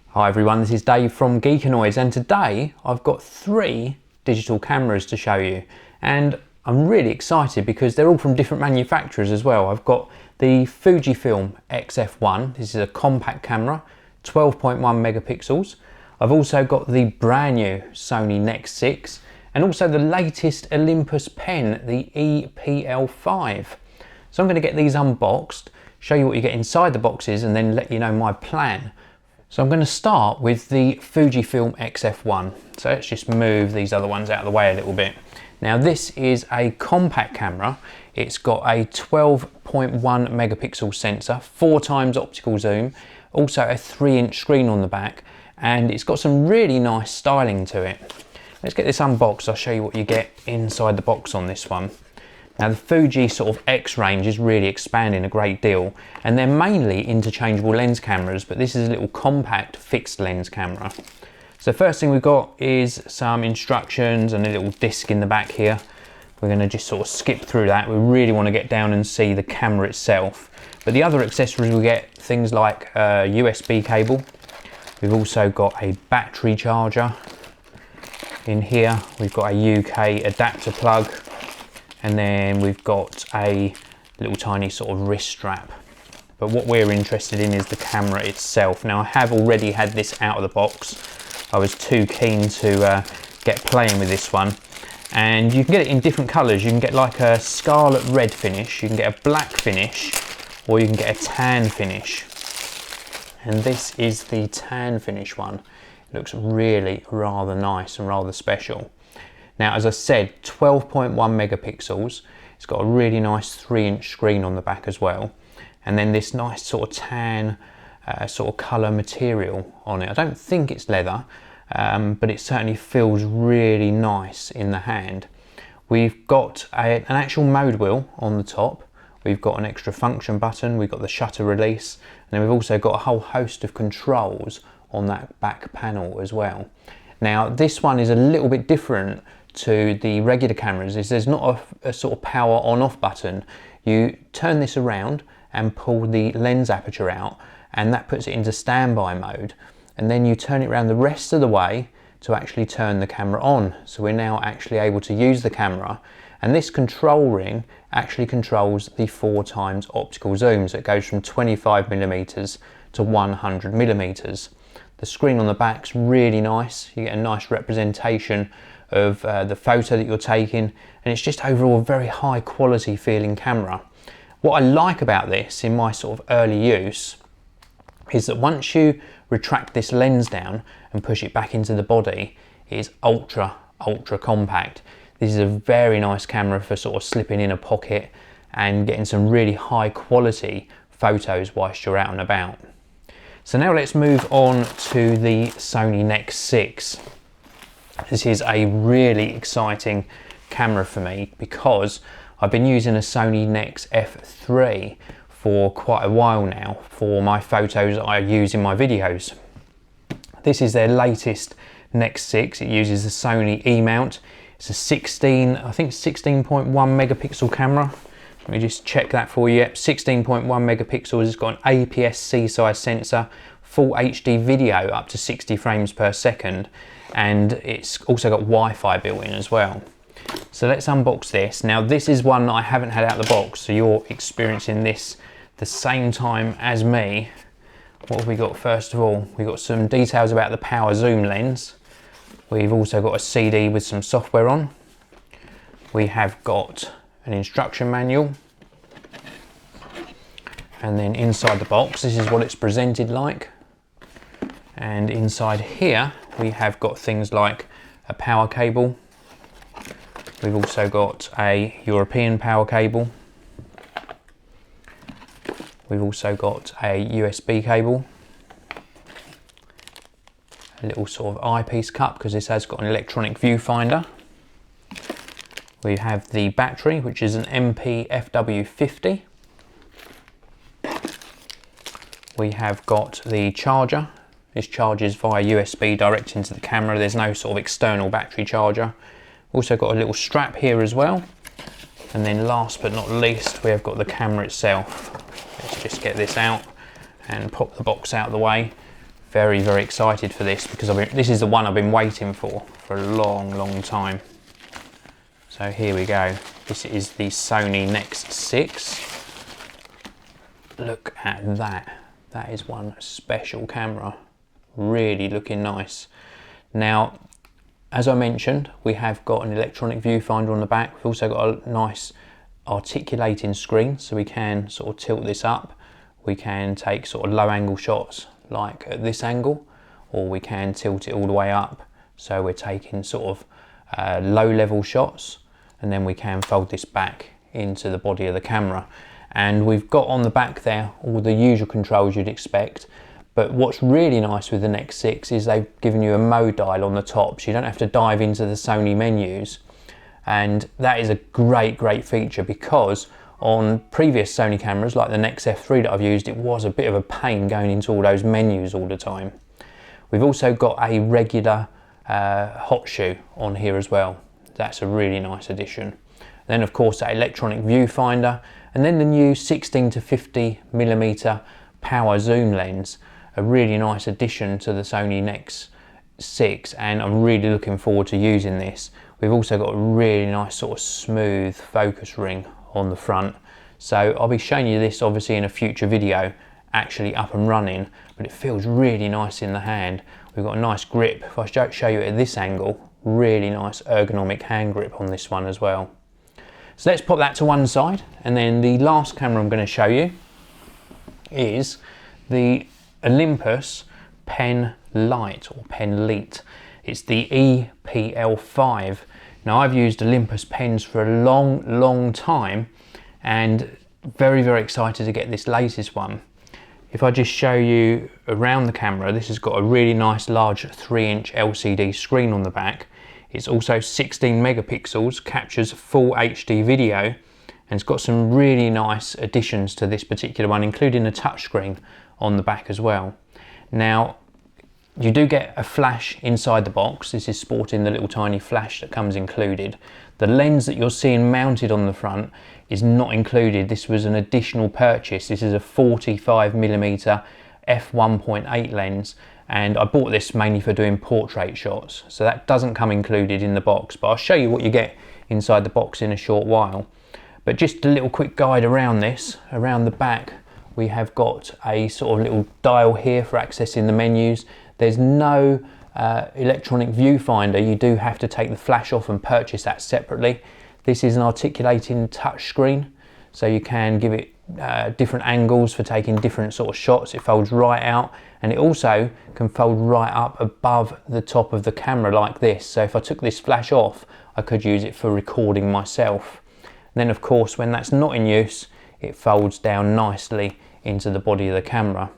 Hi everyone, this is Dave from Geekanoids, and today I've got 3 digital cameras to show you, and I'm really excited because they're all from different manufacturers as well. I've got the Fujifilm XF1, this is a compact camera, 12.1 megapixels. I've also got the brand new Sony NEX-6 and also the latest Olympus PEN, the EPL5. So I'm going to get these unboxed, show you what you get inside the boxes, and then let you know my plan. So I'm going to start with the Fujifilm XF1. So let's just move these other ones out of the way a little bit. Now this is a compact camera. It's got a 12.1 megapixel sensor, 4 times optical zoom, also a 3-inch screen on the back, and it's got some really nice styling to it. Let's get this unboxed. I'll show you what you get inside the box on this one. Now the Fuji sort of X range is really expanding a great deal, and they're mainly interchangeable lens cameras, but this is a little compact fixed lens camera. So first thing we've got is some instructions and a little disc in the back here. We're going to just sort of skip through that. We really want to get down and see the camera itself. But the other accessories we get things like a USB cable. We've also got a battery charger. In here we've got a UK adapter plug. And then we've got a little tiny sort of wrist strap. But what we're interested in is the camera itself. Now I have already had this out of the box. I was too keen to get playing with this one. And you can get it in different colours. You can get like a scarlet red finish, you can get a black finish, or you can get a tan finish. And this is the tan finish one. It looks really rather nice and rather special. Now, as I said, 12.1 megapixels. It's got a really nice 3-inch screen on the back as well. And then this nice sort of tan sort of colour material on it. I don't think it's leather, but it certainly feels really nice in the hand. We've got an actual mode wheel on the top. We've got an extra function button. We've got the shutter release. And then we've also got a whole host of controls on that back panel as well. Now, this one is a little bit different to the regular cameras. There's not a sort of power on off button. You turn this around and pull the lens aperture out, and that puts it into standby mode, and then you turn it around the rest of the way to actually turn the camera on. So we're now actually able to use the camera, and this control ring actually controls the 4 times optical zoom, so it goes from 25mm to 100mm. The screen on the back's really nice. You get a nice representation of the photo that you're taking, and it's just overall a very high quality feeling camera. What I like about this in my sort of early use is that once you retract this lens down and push it back into the body, it is ultra compact. This is a very nice camera for sort of slipping in a pocket and getting some really high quality photos whilst you're out and about. So now let's move on to the Sony NEX-6. This is a really exciting camera for me because I've been using a Sony NEX-F3 for quite a while now for my photos that I use in my videos. This is their latest NEX-6. It uses the Sony E-mount. It's a 16.1 megapixel camera. Let me just check that for you. Yep, 16.1 megapixels. It's got an APS-C size sensor, full HD video up to 60 frames per second, and it's also got Wi-Fi built in as well. So let's unbox this. Now this is one that I haven't had out of the box, so you're experiencing this the same time as me. What have we got first of all? We've got some details about the power zoom lens. We've also got a CD with some software on. We have got an instruction manual. And then inside the box, this is what it's presented like. And inside here, we have got things like a power cable. We've also got a European power cable. We've also got a USB cable. A little sort of eyepiece cup because this has got an electronic viewfinder. We have the battery, which is an MP-FW50. We have got the charger. This charges via USB direct into the camera. There's no sort of external battery charger. Also got a little strap here as well. And then last but not least, we have got the camera itself. Let's just get this out and pop the box out of the way. Very, very excited for this because this is the one I've been waiting for a long, long time. So here we go. This is the Sony NEX-6. Look at that. That is one special camera. Really looking nice. Now, as I mentioned, we have got an electronic viewfinder on the back. We've also got a nice articulating screen, so we can sort of tilt this up. We can take sort of low angle shots like at this angle, or we can tilt it all the way up. So we're taking sort of low level shots, and then we can fold this back into the body of the camera. And we've got on the back there all the usual controls you'd expect. But what's really nice with the NEX-6 is they've given you a mode dial on the top, so you don't have to dive into the Sony menus. And that is a great, great feature, because on previous Sony cameras like the NEX-F3 that I've used, it was a bit of a pain going into all those menus all the time. We've also got a regular hot shoe on here as well. That's a really nice addition. Then of course that electronic viewfinder, and then the new 16 to 50mm power zoom lens. A really nice addition to the Sony NEX-6, and I'm really looking forward to using this. We've also got a really nice sort of smooth focus ring on the front. So I'll be showing you this obviously in a future video, actually up and running, but it feels really nice in the hand. We've got a nice grip. If I show you at this angle, really nice ergonomic hand grip on this one as well. So let's pop that to one side, and then the last camera I'm going to show you is the Olympus PEN Lite, or PEN Lite. It's the EPL5. Now I've used Olympus pens for a long, long time, and very, very excited to get this latest one. If I just show you around the camera, this has got a really nice large 3-inch LCD screen on the back. It's also 16 megapixels, captures full HD video, and it's got some really nice additions to this particular one, including a touchscreen on the back as well. Now, you do get a flash inside the box. This is sporting the little tiny flash that comes included. The lens that you're seeing mounted on the front is not included. This was an additional purchase. This is a 45mm f1.8 lens, and I bought this mainly for doing portrait shots. So that doesn't come included in the box, but I'll show you what you get inside the box in a short while. But just a little quick guide around this. Around the back, we have got a sort of little dial here for accessing the menus. There's no electronic viewfinder. You do have to take the flash off and purchase that separately. This is an articulating touch screen, so you can give it different angles for taking different sort of shots. It folds right out, and it also can fold right up above the top of the camera like this. So if I took this flash off, I could use it for recording myself. And then of course, when that's not in use, it folds down nicely into the body of the camera.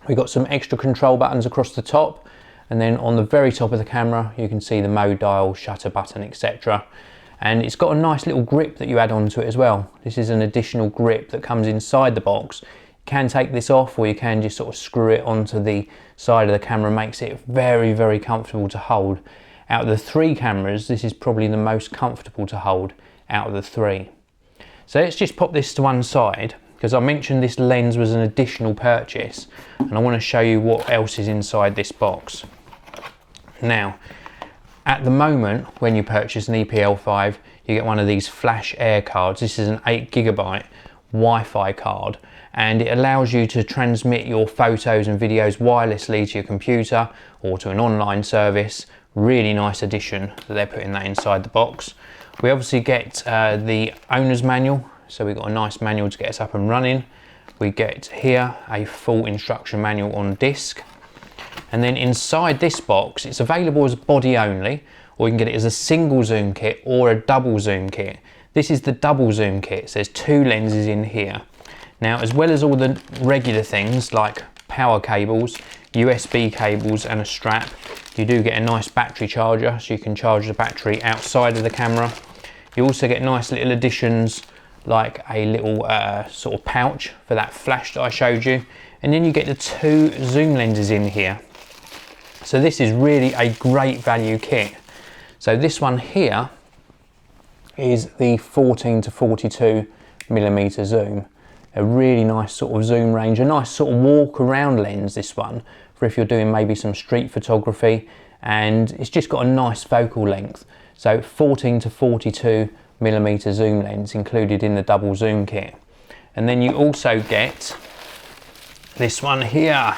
We've got some extra control buttons across the top, and then on the very top of the camera you can see the mode dial, shutter button, etc. And it's got a nice little grip that you add onto it as well. This is an additional grip that comes inside the box. You can take this off, or you can just sort of screw it onto the side of the camera. Makes it very, very comfortable to hold. Out of the 3 cameras, this is probably the most comfortable to hold out of the 3. So let's just pop this to one side, because I mentioned this lens was an additional purchase, and I want to show you what else is inside this box. Now, at the moment, when you purchase an EPL5, you get one of these flash air cards. This is an 8GB Wi-Fi card, and it allows you to transmit your photos and videos wirelessly to your computer or to an online service. Really nice addition that they're putting that inside the box. We obviously get the owner's manual, so we've got a nice manual to get us up and running. We get here a full instruction manual on disc. And then inside this box, it's available as body only, or you can get it as a single zoom kit or a double zoom kit. This is the double zoom kit, so there's 2 lenses in here. Now, as well as all the regular things like power cables, USB cables and a strap, you do get a nice battery charger, so you can charge the battery outside of the camera. You also get nice little additions like a little sort of pouch for that flash that I showed you. And then you get the 2 zoom lenses in here. So this is really a great value kit. So this one here is the 14 to 42 millimeter zoom. A really nice sort of zoom range, a nice sort of walk around lens, this one, for if you're doing maybe some street photography, and it's just got a nice focal length. So 14 to 42 millimeter zoom lens included in the double zoom kit. And then you also get this one here,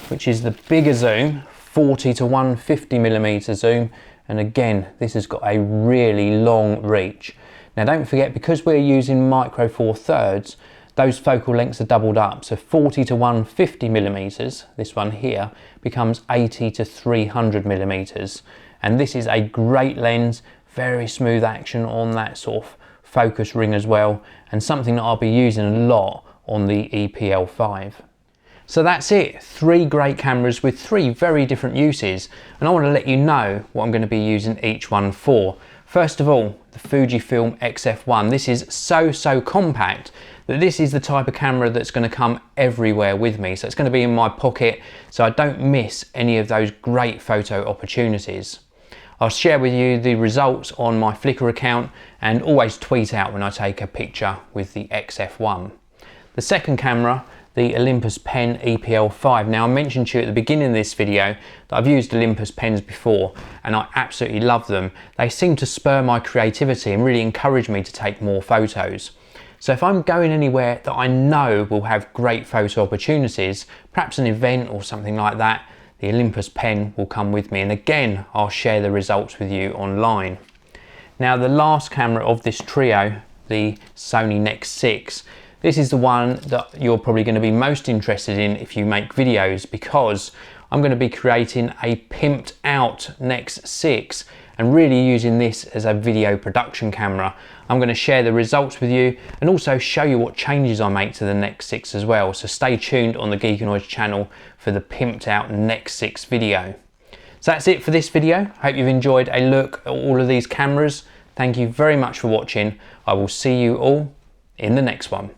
which is the bigger zoom, 40 to 150 millimeter zoom. And again, this has got a really long reach. Now don't forget, because we're using micro four thirds, those focal lengths are doubled up. So 40 to 150 millimeters, this one here, becomes 80 to 300 millimeters. And this is a great lens, very smooth action on that sort of focus ring as well, and something that I'll be using a lot on the EPL5. So that's it, 3 great cameras with 3 very different uses, and I want to let you know what I'm going to be using each one for. First of all, the Fujifilm XF1. This is so compact that this is the type of camera that's going to come everywhere with me. So it's going to be in my pocket so I don't miss any of those great photo opportunities. I'll share with you the results on my Flickr account and always tweet out when I take a picture with the XF1. The second camera, the Olympus PEN EPL5. Now, I mentioned to you at the beginning of this video that I've used Olympus pens before and I absolutely love them. They seem to spur my creativity and really encourage me to take more photos. So if I'm going anywhere that I know will have great photo opportunities, perhaps an event or something like that, the Olympus pen will come with me, and again I'll share the results with you online. Now, the last camera of this trio, the Sony NEX-6, this is the one that you're probably going to be most interested in if you make videos, because I'm going to be creating a pimped out NEX-6 and really using this as a video production camera. I'm going to share the results with you and also show you what changes I make to the NEX-6 as well. So stay tuned on the Geekanoids channel for the pimped out NEX-6 video. So that's it for this video. Hope you've enjoyed a look at all of these cameras. Thank you very much for watching. I will see you all in the next one.